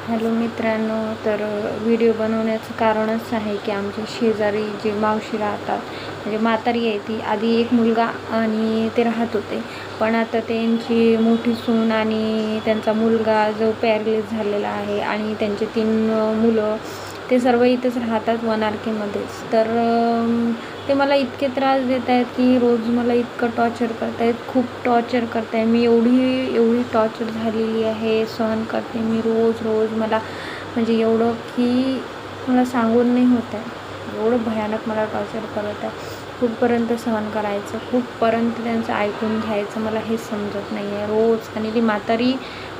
Hello मित्रांनो, तर video बनवण्याचं कारणच आहे की आमच्या शेजारी जे मावशी राहतात, म्हणजे म्हातारी आहे ती. आधी एक मुलगा आणि ते राहत होते, पण आता त्यांची मोठी सून आणि त्यांचा मुलगा जो पॅरलाइज झालेला आहे आणि त्यांचे 3 मुलं, ते सर्व इथंच राहतात वनारकेमध्येच. तर ते मला इतके त्रास देत आहेत की रोज मला इतकं टॉर्चर करत आहेत, खूप टॉर्चर करत आहे. मी एवढी टॉर्चर झालेली आहे, सहन करते मी रोज मला, म्हणजे एवढं की मला सांगून नाही होत आहे. एवढं भयानक मला टॉर्चर करत आहे. कुठपर्यंत सहन करायचं, कुठपर्यंत त्यांचं ऐकून घ्यायचं, मला हे समजत नाही आहे रोज. आणि ती म्हातारी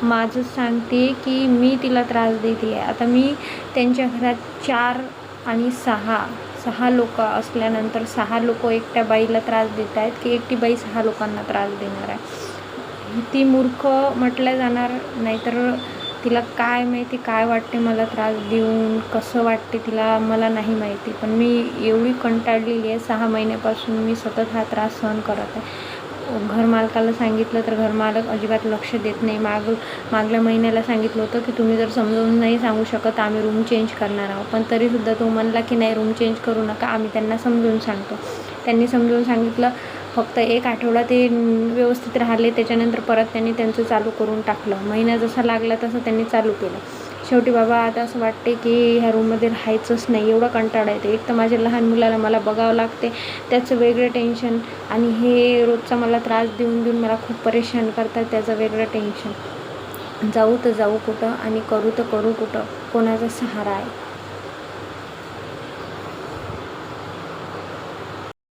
माझं सांगते की मी तिला त्रास देते आहे. आता मी त्यांच्या घरात 4 आणि 6 लोक असल्यानंतर 6 लोक एकट्या बाईला त्रास देत आहेत की एकटी बाई 6 लोकांना त्रास देणार आहे? ती मूर्ख म्हटलं जाणार, नाहीतर तिला काय माहिती काय वाटते मला त्रास देऊन, कसं वाटते तिला मला नाही माहिती. पण मी एवढी कंटाळलेली आहे. 6 महिन्यापासून मी सतत हा त्रास सहन करत आहे. घरमालकाला सांगितलं तर घरमालक अजिबात लक्ष देत नाही. मागल्या महिन्याला सांगितलं होतं की तुम्ही जर समजावून नाही सांगू शकत आम्ही रूम चेंज करणार आहोत, पण तरीसुद्धा तो म्हणला की नाही, रूम चेंज करू नका, आम्ही त्यांना समजून सांगतो. त्यांनी समजून सांगितलं. फक्त 1 आठवडा ते व्यवस्थित राहिले, त्याच्यानंतर परत त्यांनी त्यांचं चालू करून टाकलं. महिना जसा लागला तसं त्यांनी चालू केलं. शेवटी बाबा आता असं वाटते की ह्या रूममध्ये राहायचंच नाही, एवढं कंटाळा येते. एक तर माझ्या लहान मुलाला मला बघावं लागते, त्याचं वेगळं टेन्शन, आणि हे रोजचा मला त्रास देऊन मला खूप परेशान करतात, त्याचं वेगळं टेन्शन. जाऊ तर जाऊ कुठं आणि करू तर करू कुठं? कोणाचा सहारा आहे?